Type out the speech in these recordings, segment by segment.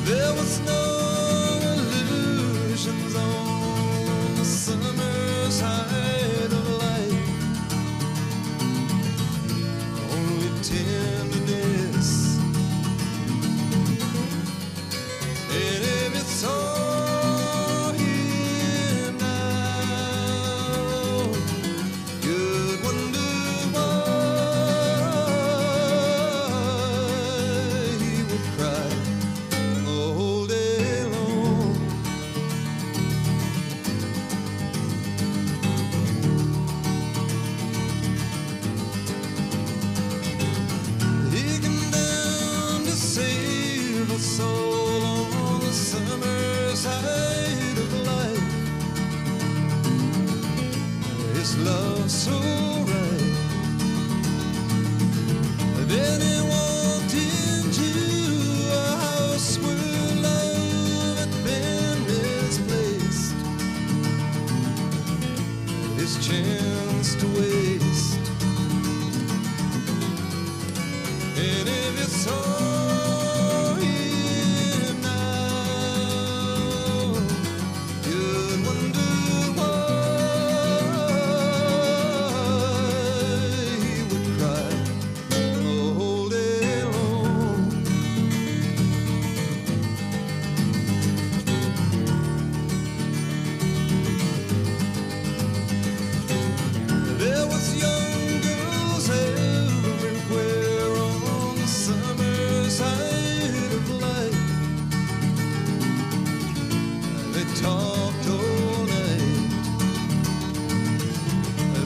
There was no illusions on the summer side of life, only tenderness. And if you saw him now, you'd wonder why he would cry all day long. He came down to save a soul on the summer side of life. His love so right. Then he walked into a house where love had been misplaced. His chance to waste. And if you saw him now, you'd wonder why he would cry all day long. There was young girls everywhere on the summer side of life. They talked all night.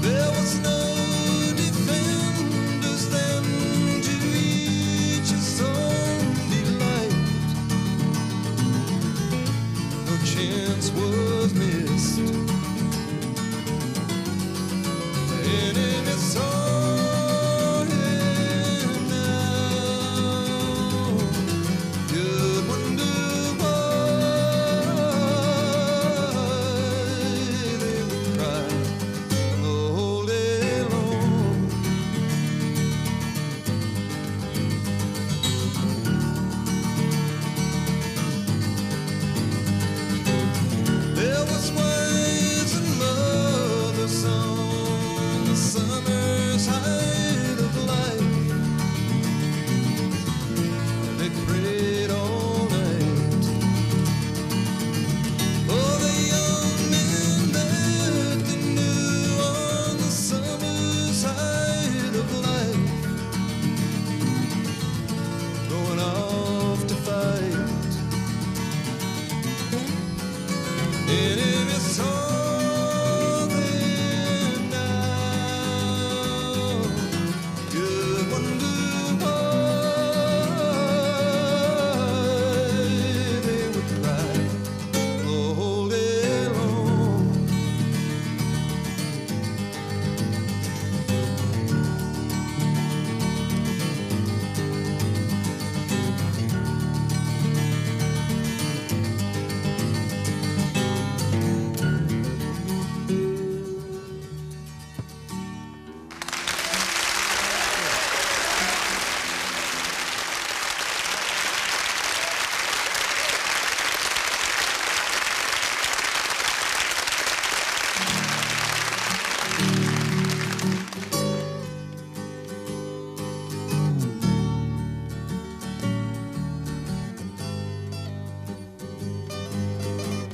There was no defenders then to each his own delight. No chance was missed. And if you saw him now, you'd wonder why they would cry all day long. There was wives and mothers on the summer side of life. They prayed all night. Oh, the young men that they knew on the summer side of life, going off to fight. And if you saw them now, you'd wonder why they would cry all day long.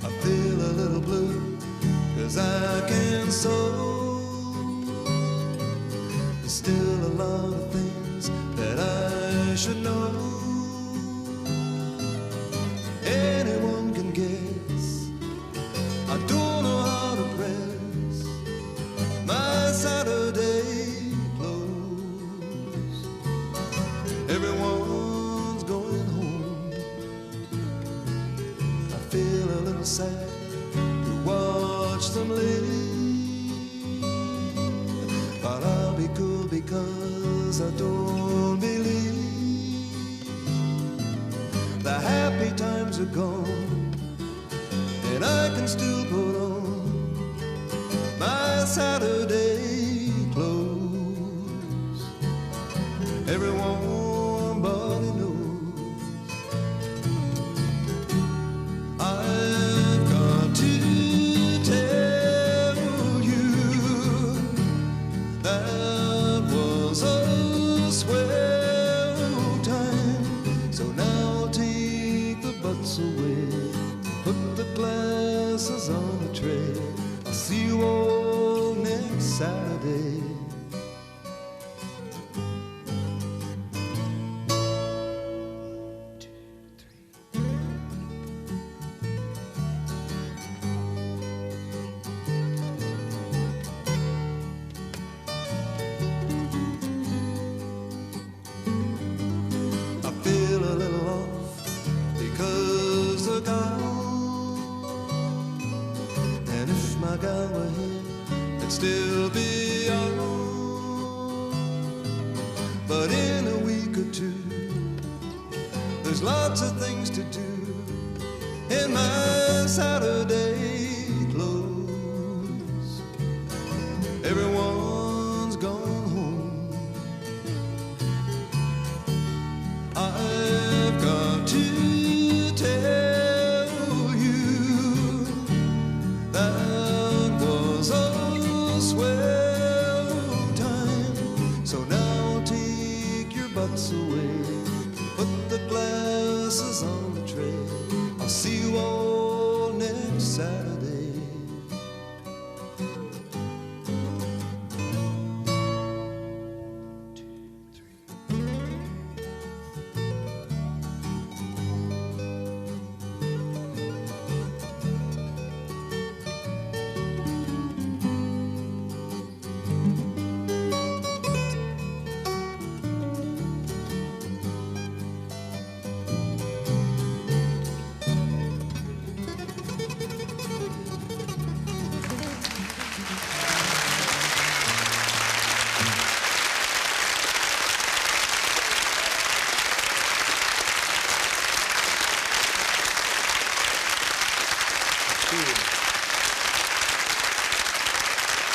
I feel a little blue, 'cause I can sew. There's still a lot of things that I should know. Anyone can guess I don't know how to press my Saturday clothes. Everyone's going home. I feel a little sad to watch them leave, but I'll be cool because I don't believe the happy times are gone, and I can still put on my Saturday clothes. Everyone but knows glasses on the tray. I'll see you all next Saturday. Still be on, but in a week or two, there's lots of things to do in my Saturday clothes. Everyone's gone home. I've got to tell you that was a swell time. So now take your butts away, put the glasses on the tray. I'll see you all next Saturday.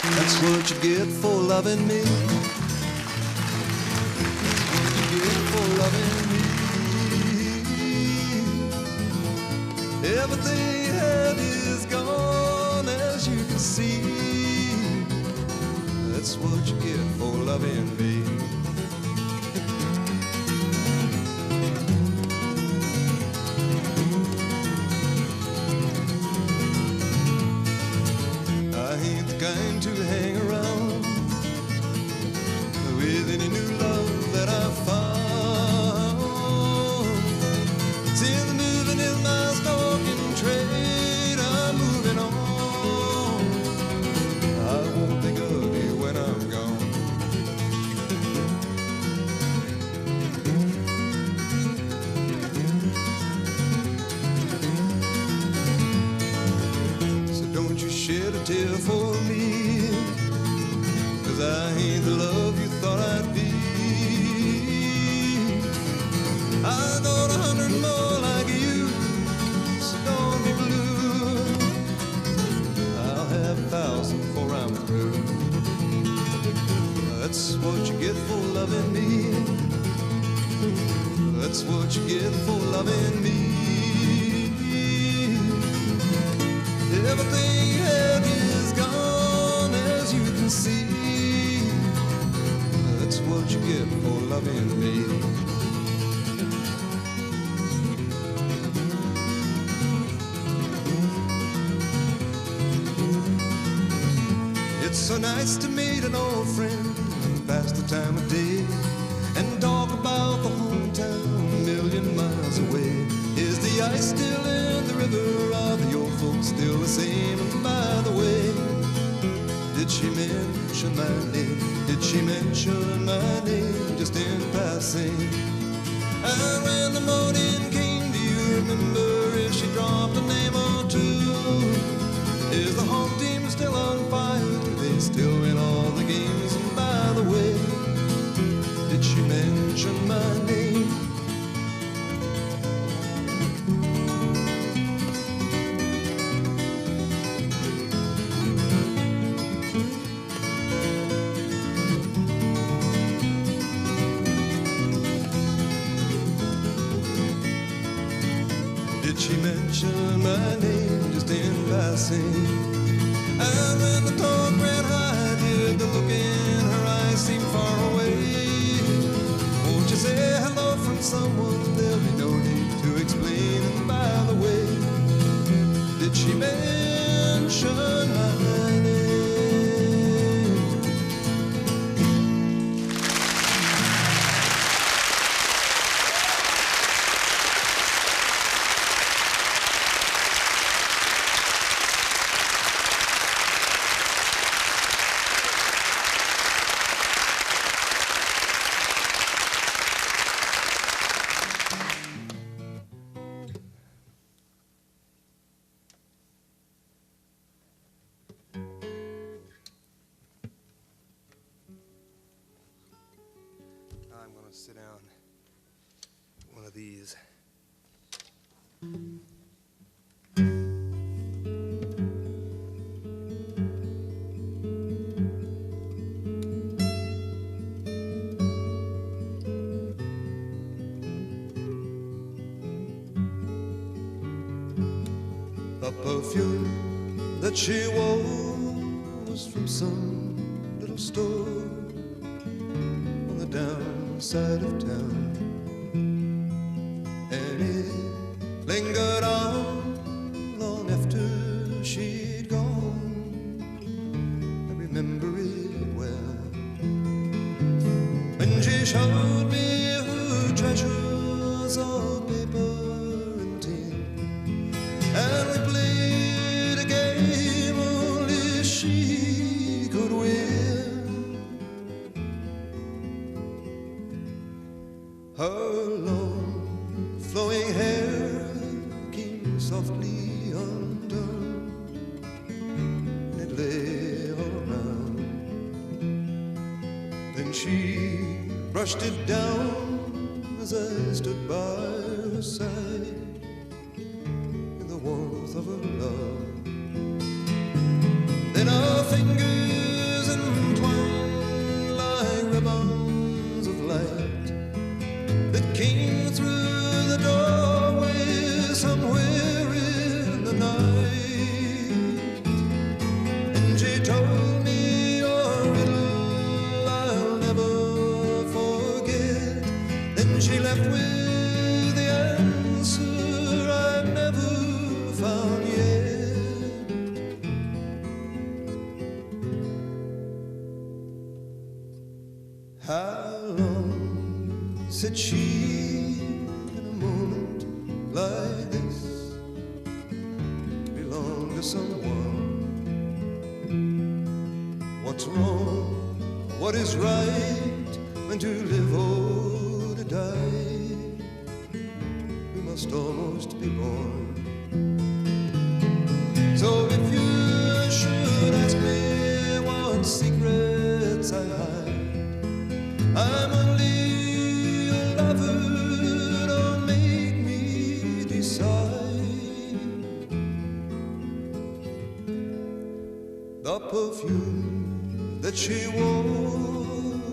That's what you get for loving me. That's what you get for loving me. Everything you had is gone, as you can see. That's what you get for loving me. Kind to hang around with any new love that I found. Since moving is my stalking trade, I'm moving on. I won't think of you when I'm gone. So don't you shed a tear for me, 'cause I ain't the love you thought I'd be. I got 100 more like you, so don't be blue. I'll have 1,000 before I'm through. That's what you get for loving me. That's what you get for loving me. Everything you had is gone, as you can see. That's what you get for loving me. It's so nice to meet an old friend and pass the time of day and talk about the hometown a million miles away. Is the ice still in the river? Are the old folks still the same? And by the way, did she mention my name? Did she mention my name just in passing? And when the morning came, do you remember if she dropped a name or two? Is the home team still on fire? Do they still win all the games? And by the way, did she mention my name? Did she mention my name just in passing? And when the talk ran high, did the look in her eyes seem far away? Won't you say hello from someone? There'll be no need to explain. And by the way, did she mention The perfume that she wore was from some little store on the downside of town, and it lingered on long after she'd gone. I remember it well when she showed me her treasures of paper and tin, and we played a game only she could win. Her long flowing hair came softly undone, and it lay all around. Then she brushed it down as I stood by her side, warmth of her love. Then our fingers entwined like ribbons of light that came through the doorway somewhere in the night. And she told me a riddle I'll never forget. Then she left with the answer I've never found yet. How long, said she, in a moment like this, belong to someone? What's wrong? What is right? When to live or to die, we must almost be born. So if you should ask me what secrets I hide, I'm only a lover, don't make me decide. The perfume that she wore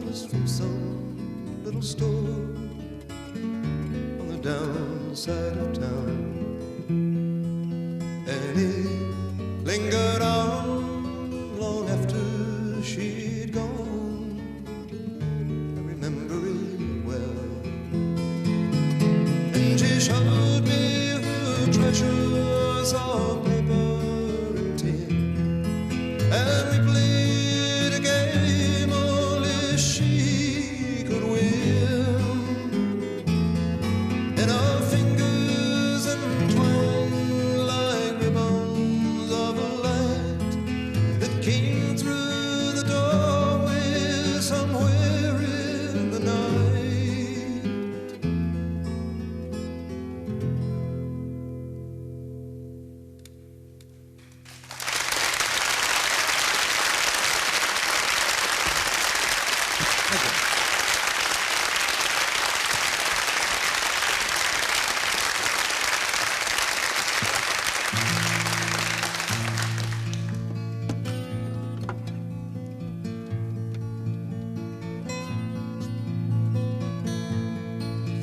was from some little store on the downside of town, and it lingered on long after she'd gone. I remember it well. And she showed me her treasures of paper and tin, and we played a game only she could win. And our fingers entwined like ribbons of a light that came through the doorway somewhere in the night.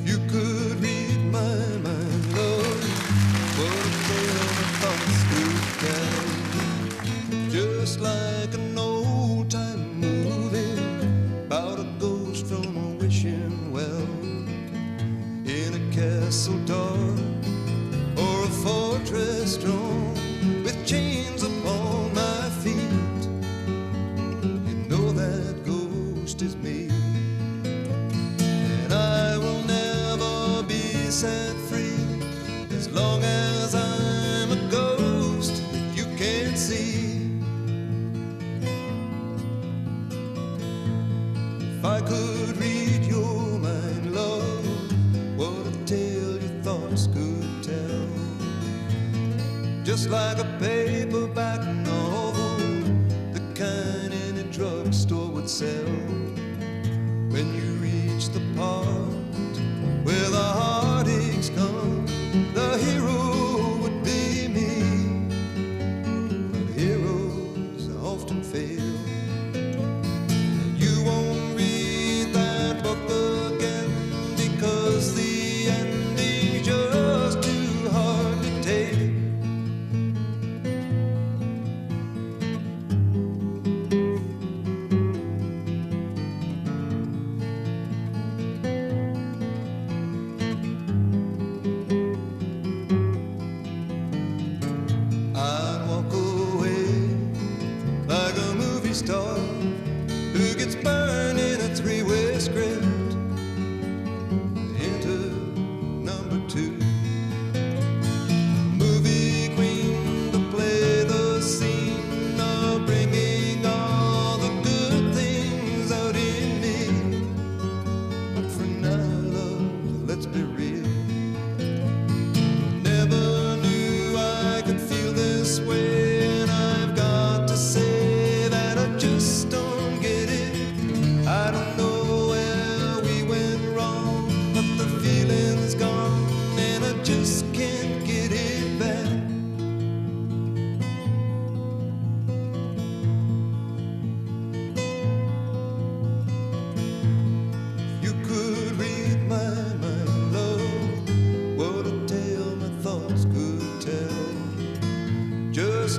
You could read my mind, Lord, what a tale my thoughts could tell. Just like an old-time movie about a ghost from a wishing well, in a castle dark or a fortress strong with chains upon my feet. You know that ghost is me, and I will never be set free as long as I'm a ghost that you can't see. If I could read your mind, love, what a tale your thoughts could tell. Just like a paperback novel, the kind any drugstore would sell. When you reach the part where the heartaches come, the hero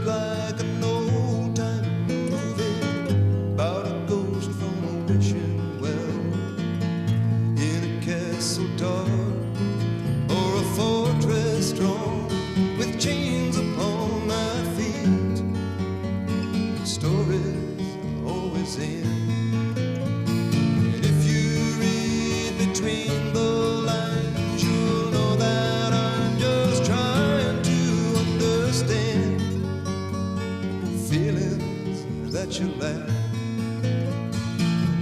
like an old-time movie about a ghost from a wishing well in a castle dark or a fortress strong with chains upon my feet. Stories always end. And if you read between the lines, you'll know that I'm just trying to understand feelings that you lack.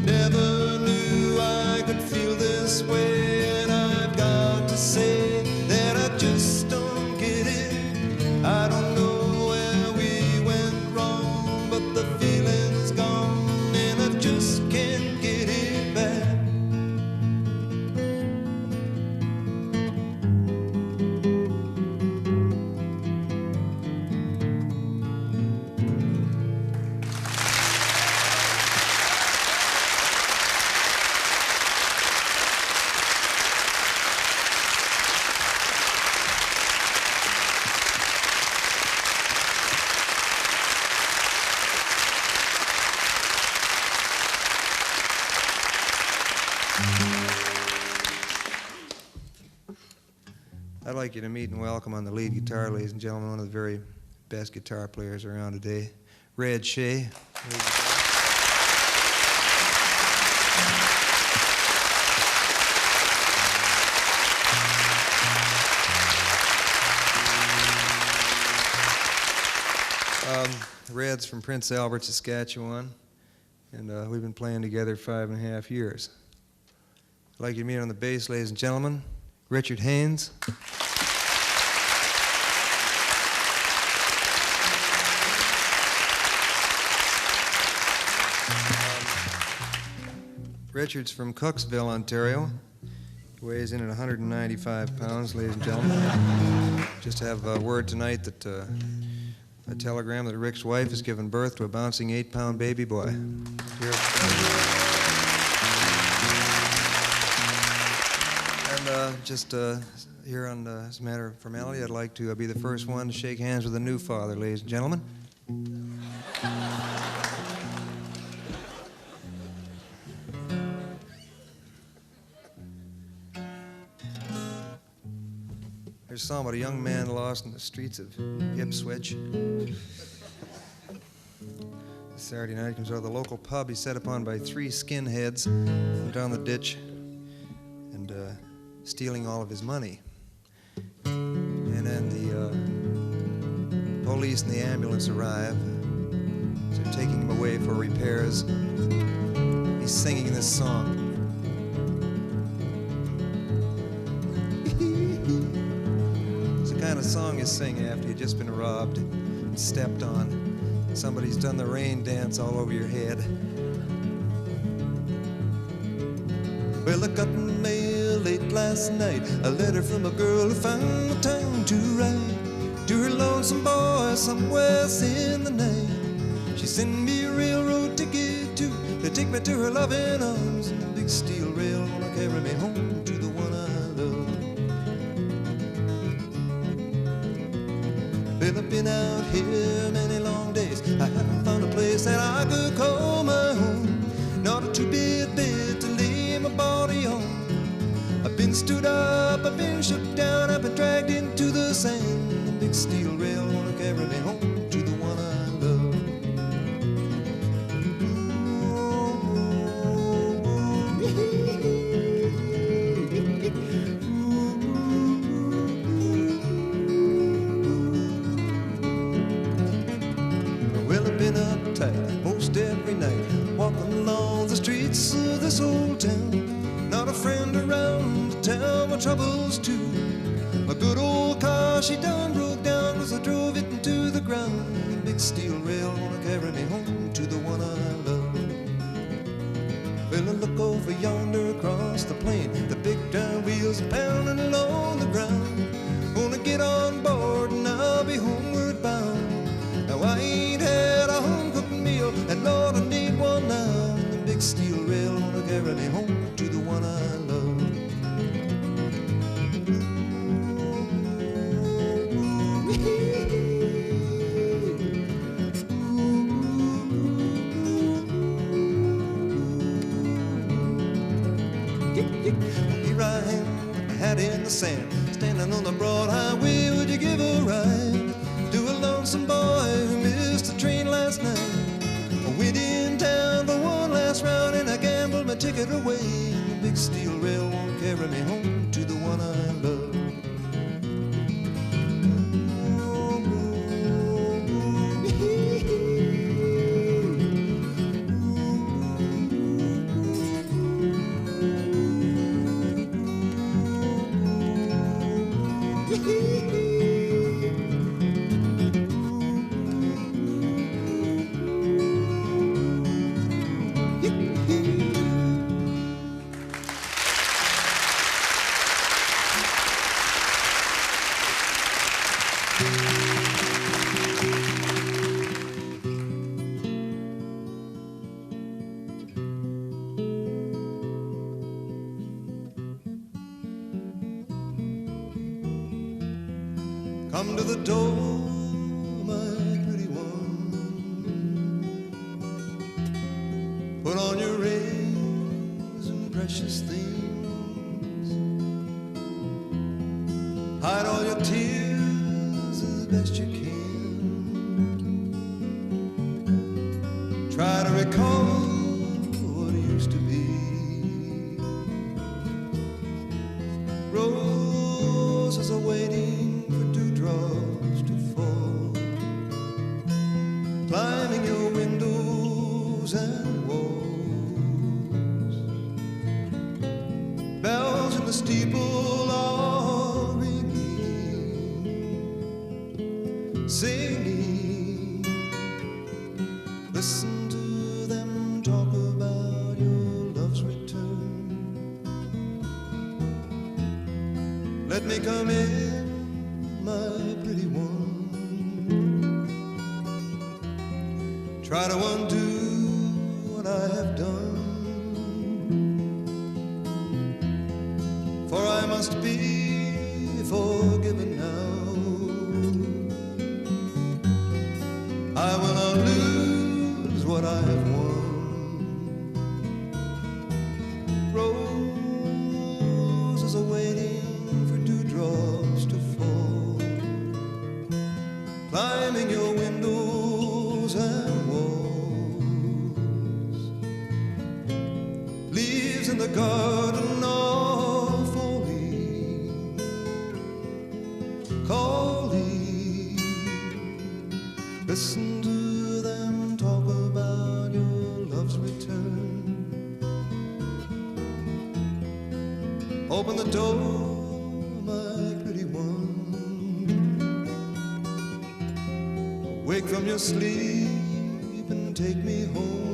Never knew I could feel this way, and I've got to say that I just don't get it. I don't know where we went wrong, but the feeling's gone, and I just can't get it back. I'd like you to meet and welcome on the lead guitar, ladies and gentlemen, one of the very best guitar players around today, Red Shea. Red's from Prince Albert, Saskatchewan, and we've been playing together 5.5 years. I'd like you to meet on the bass, ladies and gentlemen, Richard Haynes. Richard's from Cooksville, Ontario. He weighs in at 195 pounds, ladies and gentlemen. Just have a word tonight that a telegram that Rick's wife has given birth to a bouncing 8-pound baby boy. Here. And just here on as a matter of formality, I'd like to be the first one to shake hands with the new father, ladies and gentlemen. There's a song about a young man lost in the streets of Ipswich. Saturday night comes out of the local pub. He's set upon by 3 skinheads down the ditch and stealing all of his money. And then the police and the ambulance arrive. So they're taking him away for repairs. He's singing this song. Kind of song you sing after you've just been robbed and stepped on. Somebody's done the rain dance all over your head. Well, I got mail late last night, a letter from a girl who found the time to write to her lonesome boy somewhere in the night. She sent me a railroad ticket to take me to her loving arms, and a big steel rail gonna carry me home to the one I love. Well, I've been out here many long days. I haven't found a place that I could call my home. Not a two-bit bed to lay my body on. I've been stood up, I've been shook down, I've been dragged into the sand. The big steel rail wanna carry me home to the one I love. Most every night, walking along the streets of this old town. Not a friend around to tell my troubles to. A good old car, she done broke down, 'cause I drove it into the ground. The big steel rail wanna carry me home to the one I love. Well, I look over yonder across the plain. The big giant wheels are pounding along the ground. Gonna get on board and I'll be homeward bound. Now I ain't had a home-cooked meal, and Lord, I need one now. The big steel rail wanna carry me home to the one I love. sand. Standing on the broad highway, would you give a ride to a lonesome boy who missed the train last night? I went in town for one last round and I gambled my ticket away. The big steel rail won't carry me home to the one I love. Come to the door, my pretty one. Put on your rings and precious things. Hide all your tears as best you can. Try to recall what it used to be. Roses are waiting drops to fall, climbing your windows and walls. Bells in the steeple are ringing, singing. Listen to them talk about your love's return. Let me come in, my pretty one. Try to undo what I have done, for I must be forgiven now. I will not lose what I have won. Roses are waiting for dewdrops to fall, climbing your windows and walls. Leaves in the garden are falling, calling. Listen to them talk about your love's return. Open the door, my pretty one. Wake from your sleep and take me home.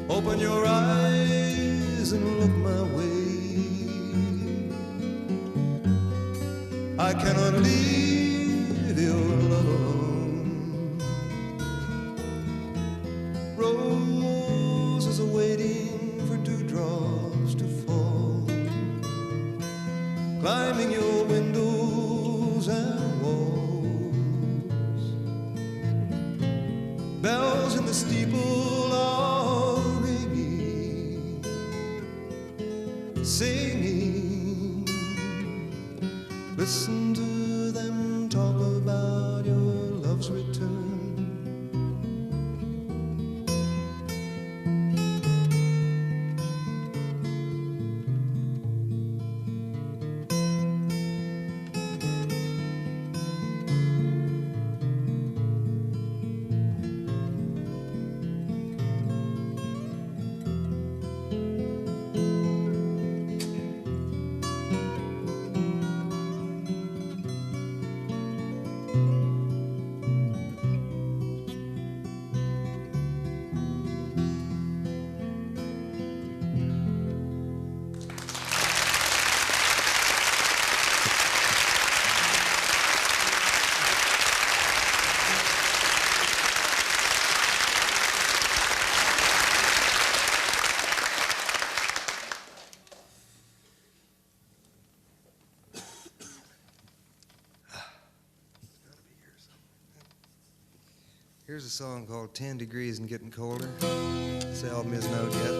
Open your eyes and look my way. I cannot leave your love alone. Roses are waiting for dewdrops to fall, climbing your windows and walls. Bells in the steeple are ringing, singing. Listen to them talk about your love's return. Here's a song called 10 Degrees and Getting Colder. This album isn't out yet.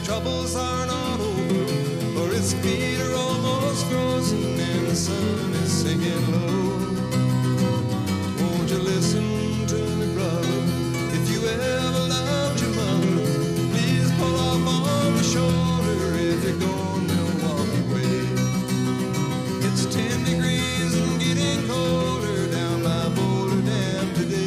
troubles are not over, for his feet are almost frozen and the sun is sinking low. Won't you listen to me, brother? If you ever loved your mother, please pull up on the shoulder if you're going Milwaukee way. It's 10 degrees and getting colder down by Boulder Dam today.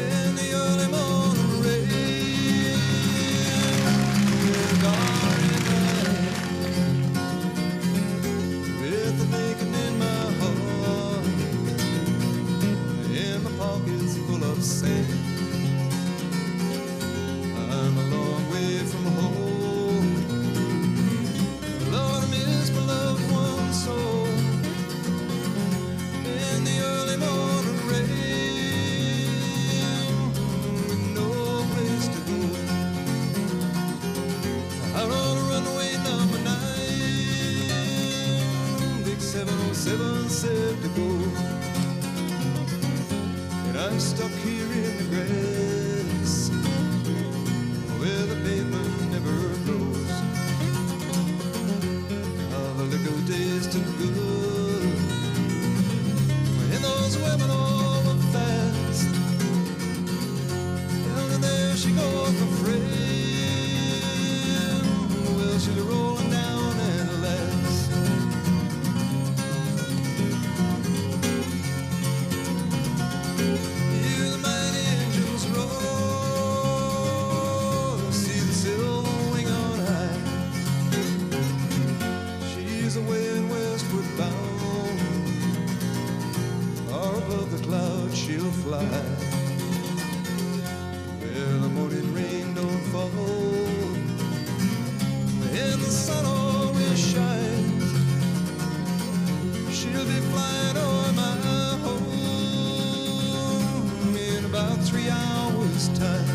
In the early morning rain, darling night, with the aching in my heart, and my pockets full of sand. I'm a long way from home. Lord, I miss my loved one so. In the early morning rain, with no place to go, out on a runway number 9, big 707 said to go, and I'm stuck here in the grass, where the pavement never grows. How the liquor days took good, and those women all were fast. Down and there she goes, my friend. Well, she's rolling down at last. Hear the mighty engines roar, see the silver wing on high. She's away and westward bound, far above the clouds she'll fly, where the morning rain don't fall, and the sun always shines. She'll be flying over my home in about 3 hours' time.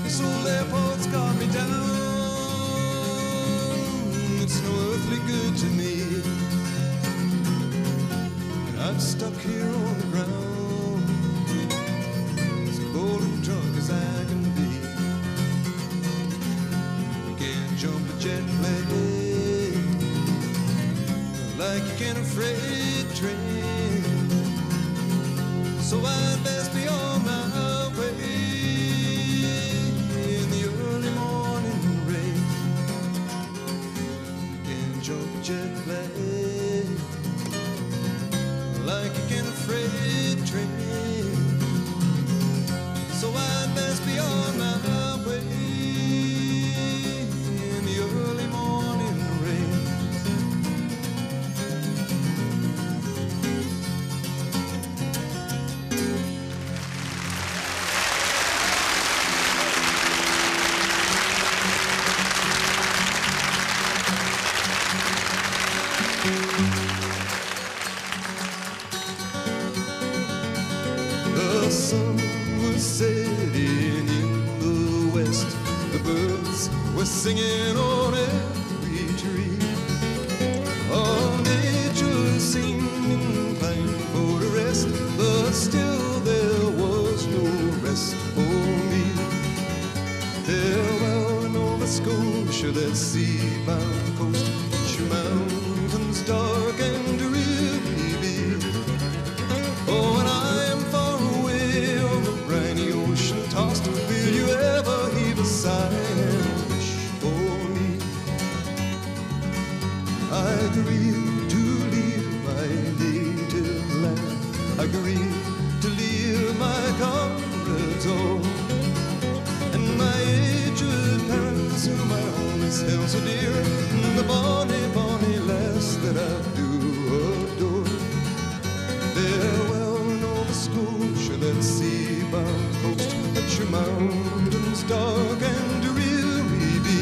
This old airport's got me down. It's no earthly good to me. And I'm stuck here on the ground, as cold and drunk as I can be. You can't jump a jet plane like you can a freight train. So I'd best be on my way in the early morning rain. You can't jump a jet plane like you can a freight train. So I'd best be on my way in the early morning rain. The sun was setting in the west. The birds were singing on every tree. All nature seemed inclined for a rest, but still there was no rest for me. There were Nova Scotia, that sea-bound coast, your mountains dark and dreary be. Oh, and I am far away on the briny ocean tossed. Will you ever heave a sigh and wish for me? I grieve to leave my native land. I grieve to leave my comrades all, and my aged parents whom I always held so dear, and the bonny, bonny lass that I do adore. Farewell, Nova Scotia, that sea-bound coast, that your mountains dark and dreary be.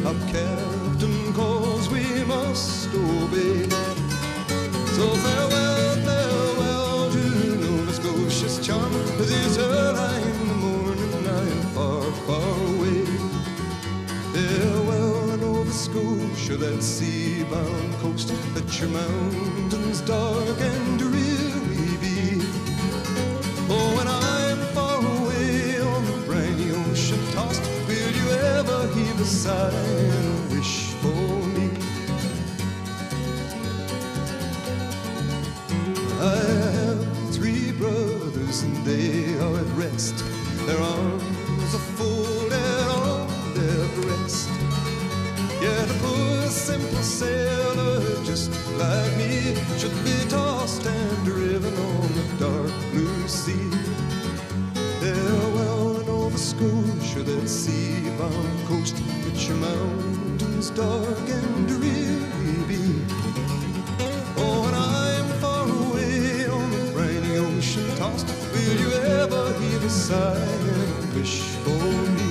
Up, Captain, 'cause we must obey. So farewell, farewell to Nova Scotia's charm, as it's early in the morning, I am far, far away. Farewell, Nova Scotia, that sea-bound coast, that your mountains dark and dreary be. Oh, when I'm far away on the briny ocean tossed, will you ever heave a sigh and a wish for me? I have 3 brothers and they are at rest. Their arms are folded on their breast. Yet a poor simple sailor just like me should be tossed and driven on the dark blue sea. Farewell, Nova Scotia, that sea-bound coast, that your mountains dark and dreary be. Oh, when I'm far away on the briny ocean tossed, will you ever heave a sigh and wish for me?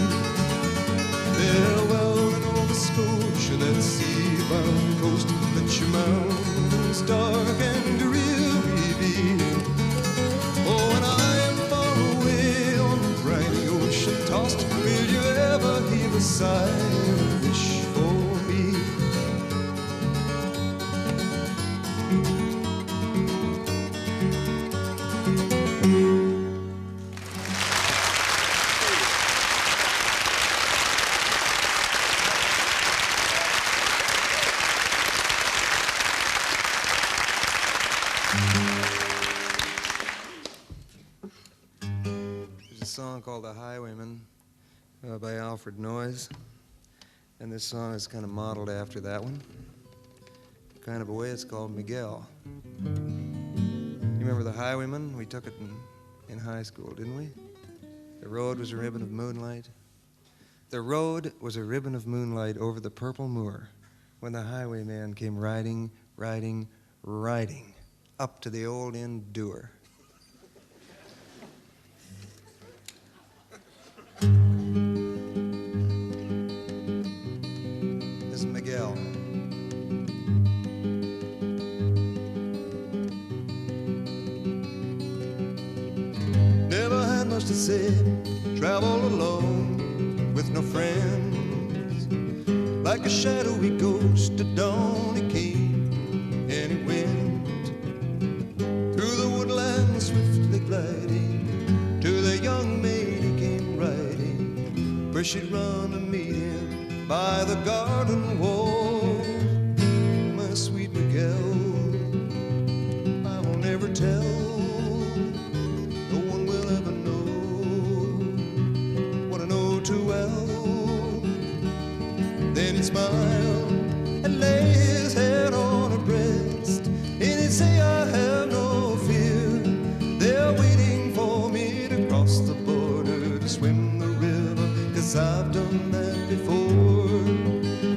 Farewell, Nova Scotia, that sea-bound coast, that your mountains dark and dreary be. Oh, when I'm far away on the briny ocean tossed, will you ever heave a sigh and wish for me? There's a song called The Highwayman by Alfred Nous, and this song is kind of modeled after that one. Kind of a way, it's called Miguel. You remember The Highwayman? We took it in high school, didn't we? The road was a ribbon of moonlight. The road was a ribbon of moonlight over the purple moor when the highwayman came riding, riding, riding up to the old inn door. This is Miguel. Never had much to say, traveled alone with no friends. Like a shadowy ghost at dawn he came and he went through the woodlands swiftly gliding to the young maid he came riding, where she'd run to meet him by the garden wall. My sweet Miguel, I will never tell. No one will ever know what I know too well. Then he'd smile and lay his head on her breast, and he'd say, I have no fear. They're waiting for me to cross the border to swim the river, 'cause I've done that before.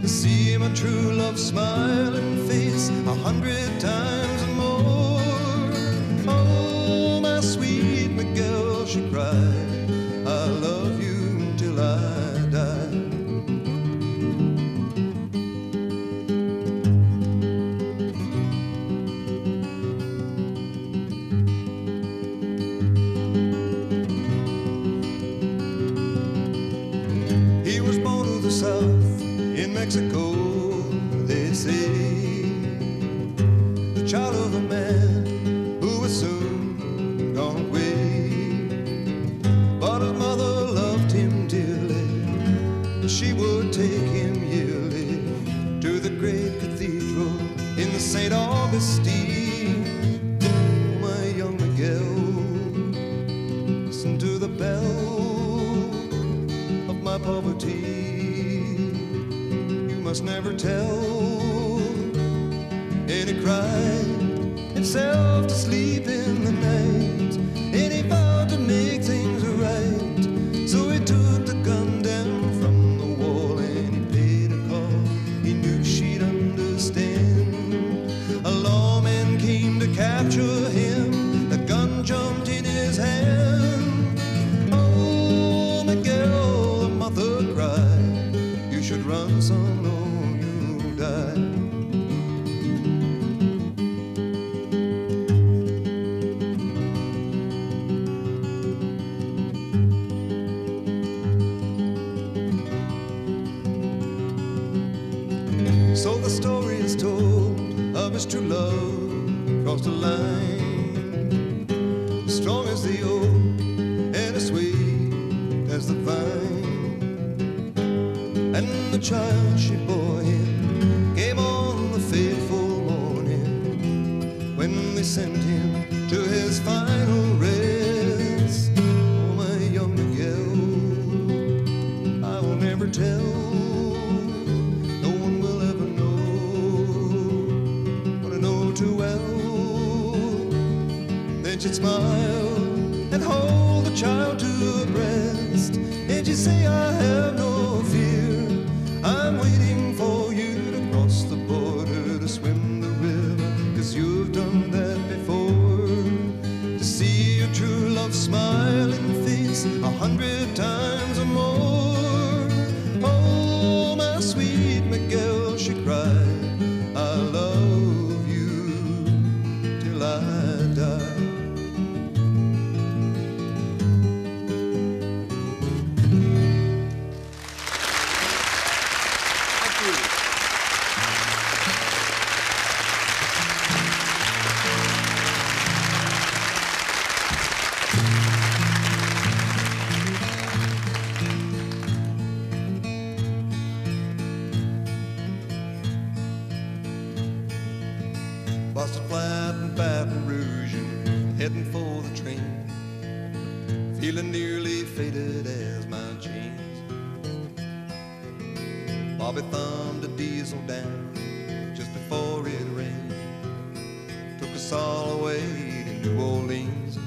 To see my true love's smiling face 100 times and more. Oh, my sweet Miguel, she cried, I love you until I die. He was born to the south in Mexico, they say, the child of a man who was soon gone away. But his mother loved him dearly, she would take him yearly to the great cathedral in the St. Augustine. Oh, my young Miguel, listen to the bell of my poverty. You must never tell. And he cried himself to sleep in the night, and he vowed to make things right. So he took the gun down from the wall and he paid a call. He knew she'd understand. A lawman came to capture him. The gun jumped in his hand. Oh, Miguel, the mother cried, you should run, son, or you'll die. So the story is told of his true love crossed the line, strong as the oak and as sweet as the vine. And the child she bore him came on the fateful morning when they sent him to his final rest. Oh, my young Miguel, I will never tell. She'd smile and hold the child to her breast, and she'd say, I have no fear, I'm waiting for you to cross the border to swim the river, 'cause you've done that before. To see your true love smiling face 100 times or more. Oh, my sweet Miguel, she cried, I love you till I die. Boston Flat and Baton Rouge and heading for the train, feeling nearly faded as my jeans. Bobby thumbed a diesel down just before it rained, took us all away to New Orleans.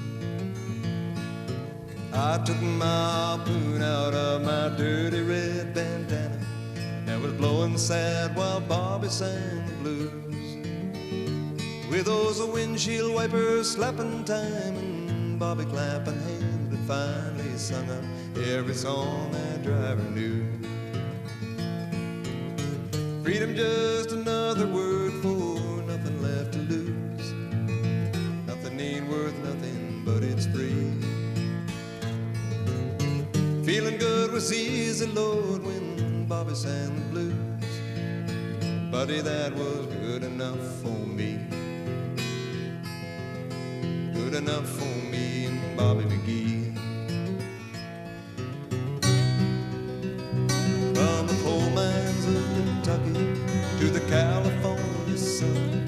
I took my harpoon out of my dirty red bandana and was blowing sad while Bobby sang the blues. With those windshield wipers slapping time and Bobby clapping hands, but finally sung up every song that driver knew. Freedom, just another word for nothing left to lose. Nothing ain't worth nothing, but it's free. Feeling good was easy, Lord, when Bobby sang the blues. Buddy, that was good enough for me. Good enough for me and Bobby McGee. From the coal mines of Kentucky to the California sun,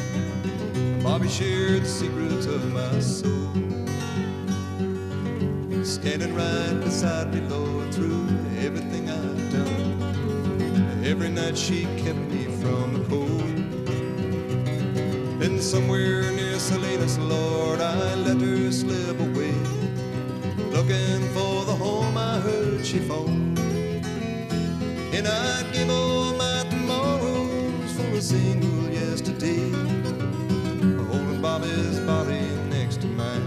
Bobby shared the secrets of my soul. Standing right beside me, Lord, through everything I've done. Every night she kept me from the cold. Then somewhere near Salinas, Lord, I let her slip away, looking for the home I heard she phoned. And I'd give all my tomorrows for a single yesterday, holding Bobby's body next to mine.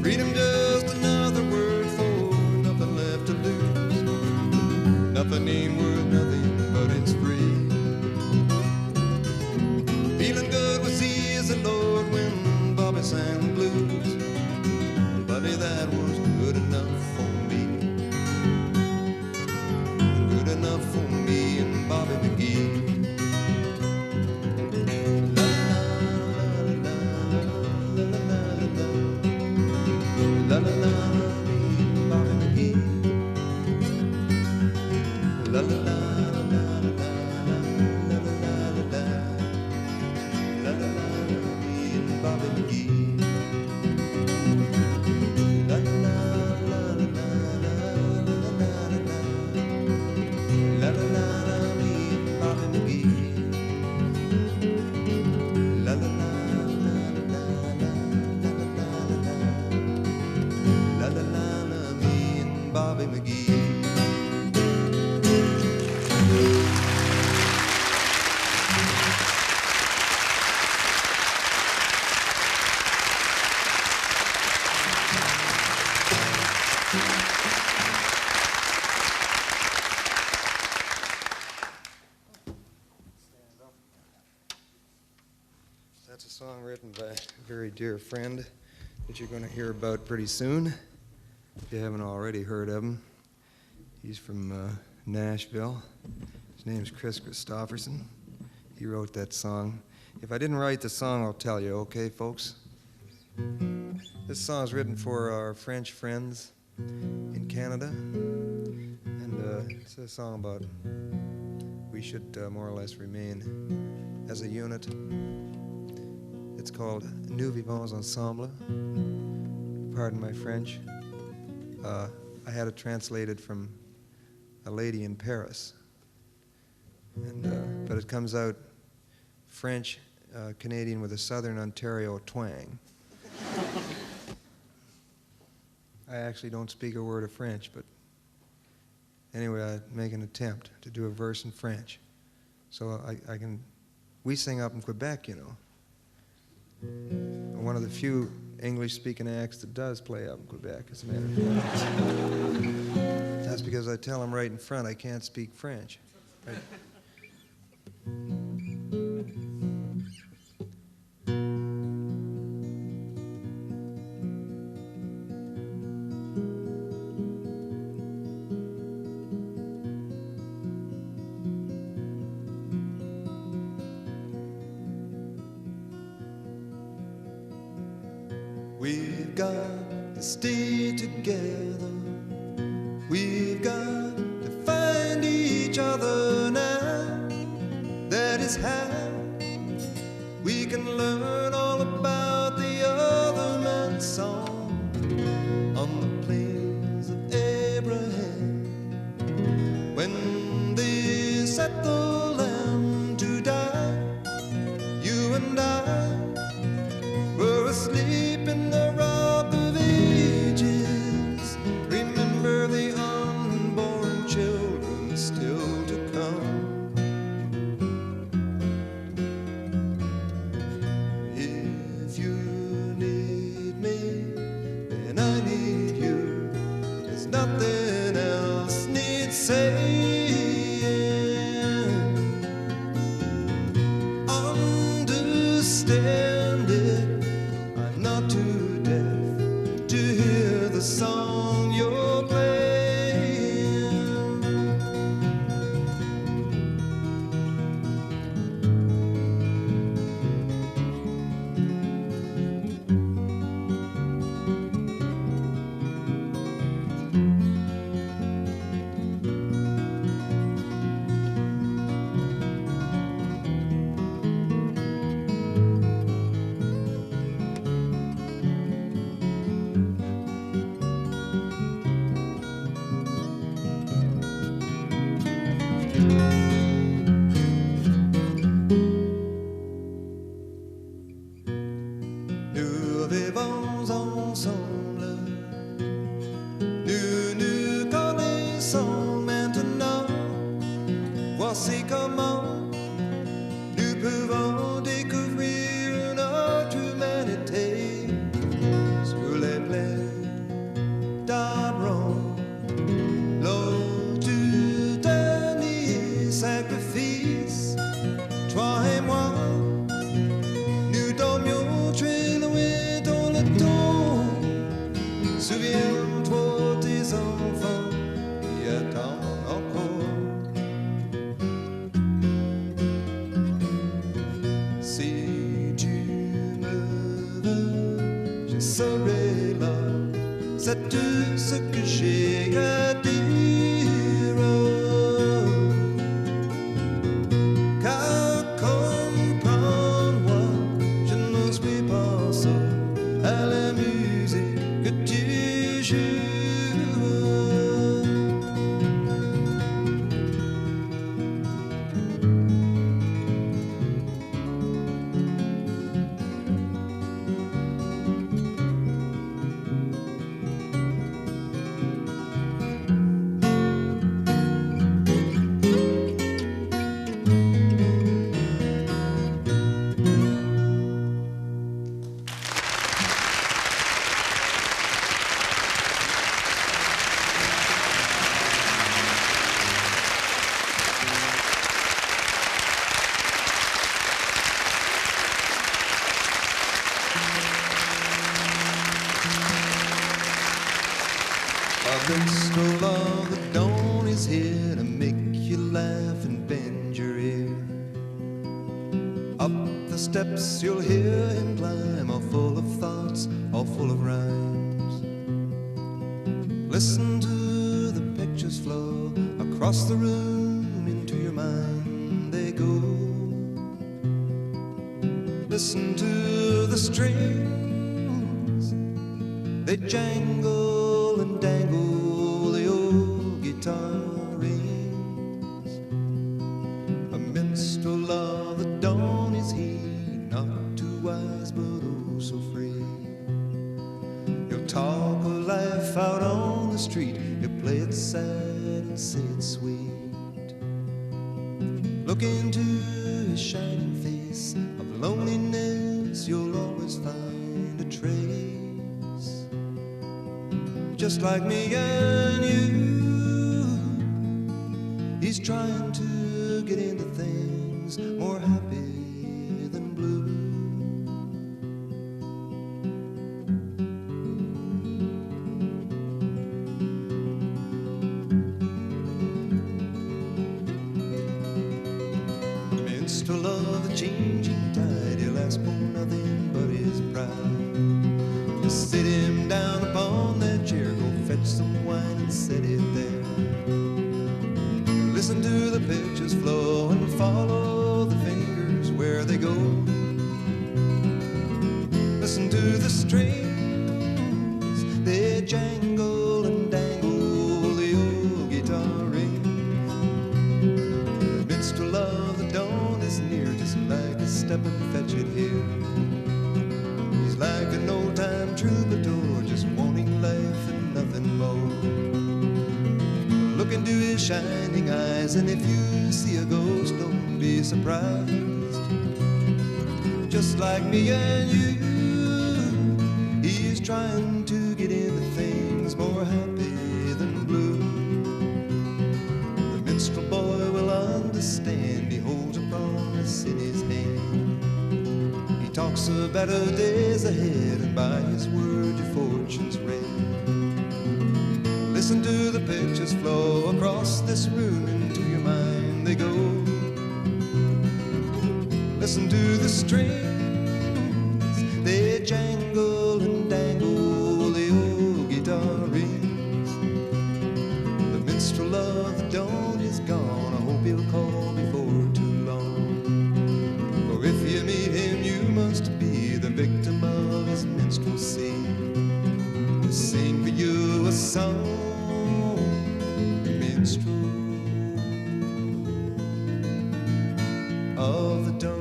Freedom, just another word for nothing left to lose. Nothing ain't worth nothing, but it's free. Feeling good was easy, Lord, when Bobby sang the blues. Buddy, that was good enough for me. Good enough for me and Bobby McGee. La la la la la la la la la la la, me and Bobby McGee. La la la la la la la la la la. La la la la, me and Bobby McGee. La la la la la la la la la. La la la la, me and Bobby McGee. La la la la la la la la la. La la la la, me and Bobby McGee. Song written by a very dear friend that you're going to hear about pretty soon, if you haven't already heard of him. He's from Nashville. His name's Chris Christopherson. He wrote that song. If I didn't write the song, I'll tell you, okay, folks? This song's written for our French friends in Canada, and it's a song about we should more or less remain as a unit. It's called Nous, Vivons, Ensemble. Pardon my French. I had it translated from a lady in Paris, but it comes out French, Canadian with a Southern Ontario twang. I actually don't speak a word of French, but anyway, I make an attempt to do a verse in French. So I can, we sing up in Quebec, you know. One of the few English-speaking acts that does play up in Quebec, as a matter of fact. That's because I tell them right in front I can't speak French. Right? We've got to stay together. We've got to find each other now. That is how we can learn all about the other man's song. On the plains of Abraham, when they set the lamb to die, you and I were asleep in the rock of ages. Remember the unborn children still to come. If you need me, then I need you. There's nothing else needs saying. Understand it, I'm not too deaf to hear the song you're playing. Nous vivons ensemble, nous connaissons maintenant. Voici comment nous pouvons découvrir notre humanité sur les plaines d'Abraham. Lors du dernier sacrifice, toi et moi, nous dormions très loin dans le temps. Souviens-toi des enfants qui attendent encore. Si tu me veux, je serai là. C'est tout ce que j'ai à dire. Car comprends-moi, je ne suis pas seul à la musique que tu joues. steps you'll hear him climb, all full of thoughts, all full of rhymes. Listen to the pictures flow across the room, into your mind they go. Listen to the strings, they jangle and dangle, the old guitar rings. A minstrel of the dawn is he, not too wise but oh so free. He'll talk of life out on the street, he'll play it sad and say it sweet. Look into his shining face, of loneliness you'll always find a trace. Just like me and you, he's trying to get into things more happy than blue. Minstrel of the changing tide, he'll ask for nothing but his pride. Just sit him down upon that chair, go fetch some wine and set it there. Listen to the pictures flow and follow the fingers where they go. Listen to the strings, they jangle and dangle, the old guitar rings. The minstrel of the dawn is near, just like a step and fetch it here. He's like an old-time troubadour, just wanting life and nothing more. Look into his shining eyes, and if you see a ghost, don't be surprised. Just like me and you, he's trying to get into things more happy than blue. The minstrel boy will understand, he holds a promise in his hand. He talks of better days ahead, and by his word your fortune's read. Listen to the pictures flow across this room, into your mind they go. Listen to the strings, they jangle and dangle, the old guitar rings. The minstrel of the dawn is gone, I hope he'll call before too long. For if you meet him, you must be the victim of his minstrelsy. He'll sing for you a song, the minstrel of the dawn.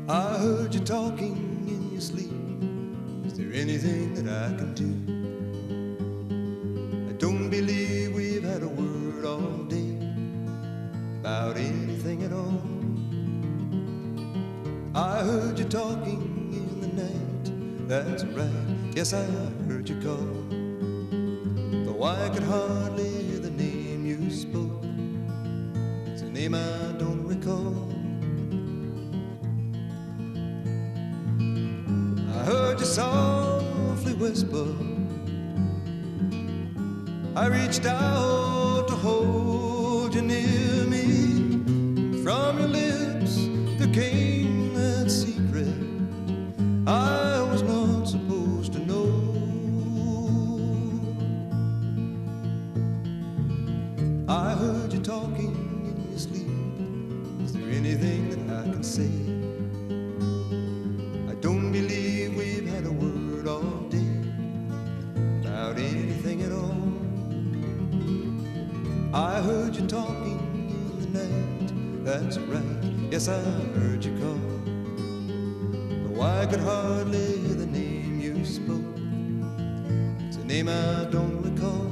I heard you talking in your sleep. Is there anything that I can do? I don't believe we've had a word all day about anything at all. I heard you talking in the night. That's right, yes, I heard you call. Though I could hardly hear the name you spoke. It's a name I don't recall. I heard you softly whisper. I reached out to hold you near me. From your lips there came that secret I was not supposed to know. I heard you talking in your sleep. Is there anything that I can say? I don't believe we've had a word all day about anything at all. I heard you talking in the night. That's right, yes, I heard you call. Though I could hardly hear the name you spoke. It's a name I don't recall.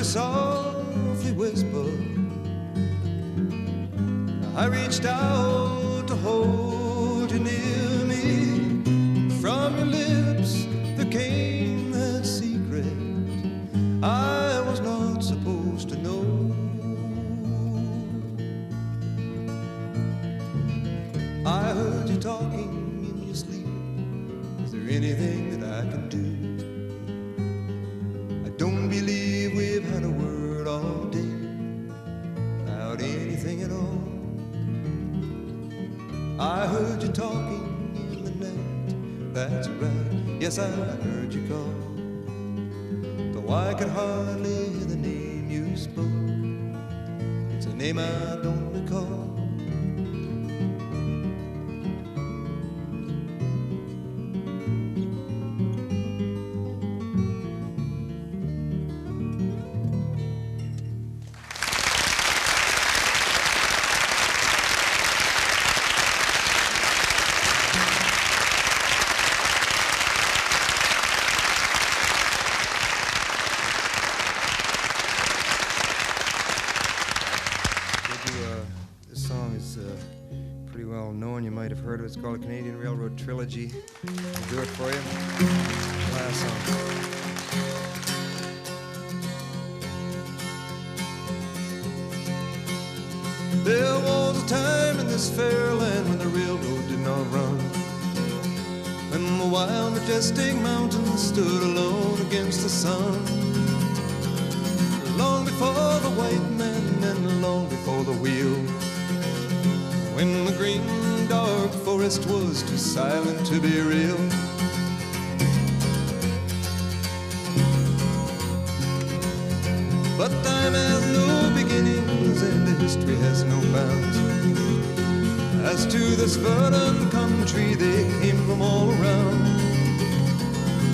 you softly whisper. I reached out to hold you near me. From your lips there came that secret I was not supposed to know. I heard you talking in your sleep. Is there anything that I can do? I don't believe we've had a word all day about anything at all. I heard you talking in the night, that's right, yes I heard you call. Though I could hardly hear the name you spoke, it's a name I don't recall. It's called a Canadian Railroad Trilogy. I'll do it for you. Last song. There was a time in this fair land when the railroad did not run, when the wild, majestic mountains stood alone against the sun. Long before the white man and long before the wheel, when the green dark forest was too silent to be real. But time has no beginnings and history has no bounds. As to this verdant country they came from all around.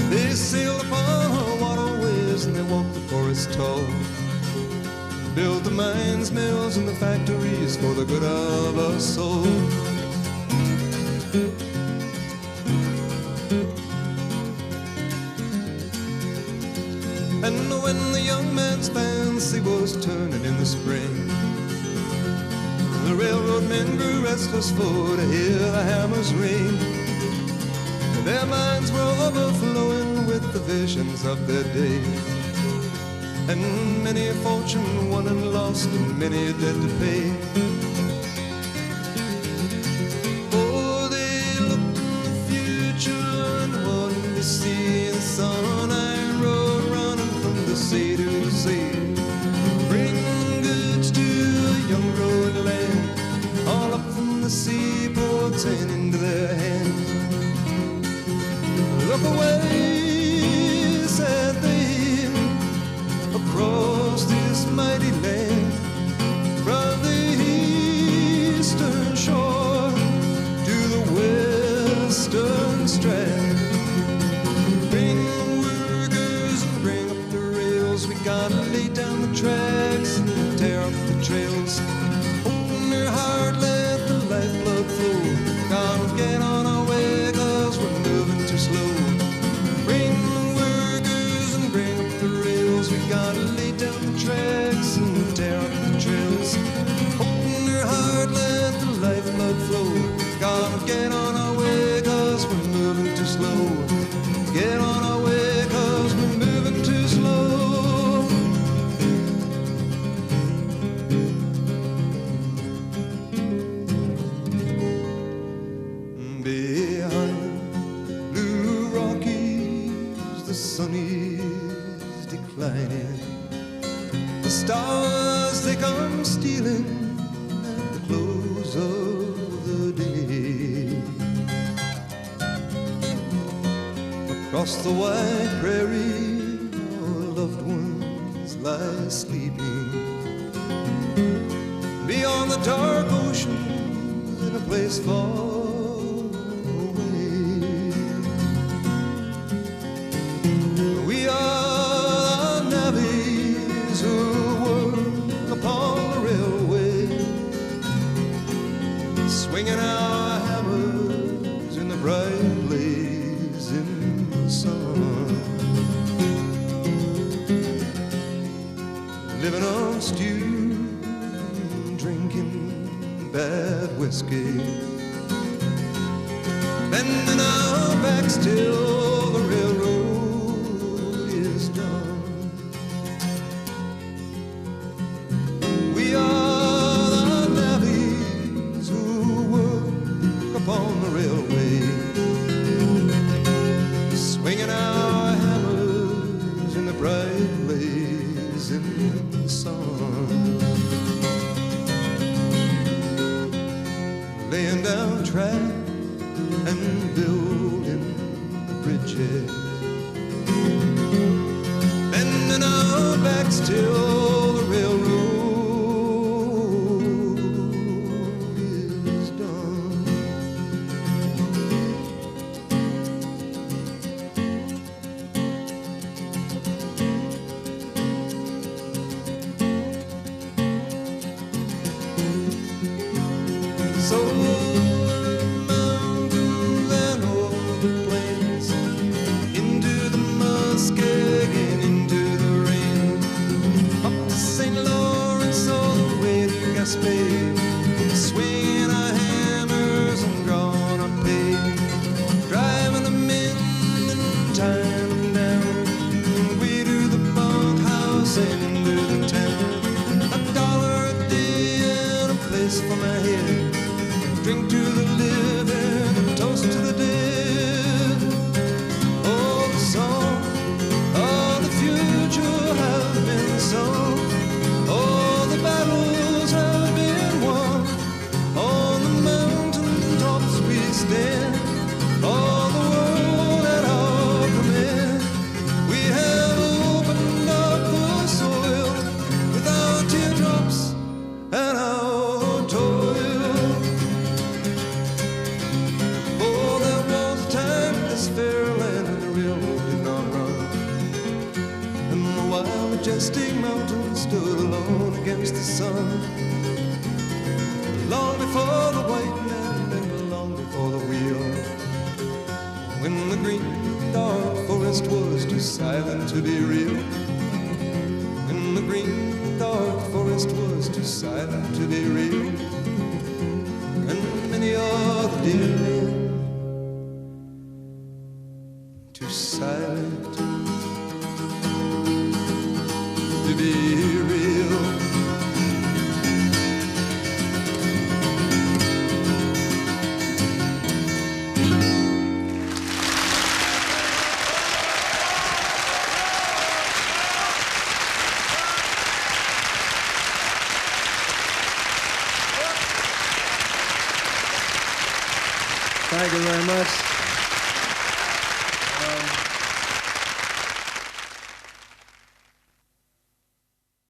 They sailed upon her waterways and they walked the forest tall, built the mines, mills and the factories for the good of us all. And when the young man's fancy was turning in the spring, the railroad men grew restless for to hear the hammers ring. Their minds were overflowing with the visions of their day, and many a fortune won and lost and many a debt to pay. Oh, they looked in the future and wanted to see the sun iron road running from the sea to the sea, bringing goods to a young road land, all up from the seaports and into their hands. Look away, said they, across this mighty land, from the eastern shore to the western strand. Bring the workers and bring up the rails, we gotta lay down the tracks and tear up the trails. Open your heart, let the lifeblood flow, gotta get on our way 'cause we're moving too slow. Bring the workers and bring up the rails, we gotta lay down the tracks and tear up the trails. Open your heart, let the lifeblood flow, gotta get on our way 'cause we're moving too slow. Get on our way 'cause we're moving too slow. Behind Blue Rockies the sun is declining, the stars they come stealing at the close of the day. Across the wide prairie our loved ones lie sleeping, beyond the dark ocean in a place far away. We are the navvies who work upon the railway, swinging our hammers in the bright blazing sun. whiskey. Bending our backs till the railroad is done. We are the navvies who work upon the railway, swinging our hammers in the bright blazing sun, laying down track and building bridges, bending our backs till the railroad is done. So mountains and over plains, into the Muskegon, into the rain, up to St. Lawrence, all the way to Gaspé, swinging our hammers and drawing our pay, driving them in and tying them down, way to the bunkhouse and into the town. $1 a day and a place for my head, drink to the living and toast to the dead. Oh, the song of the future has been sung. Oh, the battles have been won. On the mountain tops we stand. All the world at our command. We have opened up the soil with our teardrops and our toil. Oh, there was a time in this fair land when the railroad did not run, and the wild majestic mountains stood alone against the sun. Long before the white man and long before the wheel, when the green dark forest was too silent to be real, when the green dark forest was too silent to be real, and many are the dear men too silent to be real. Thank you very much.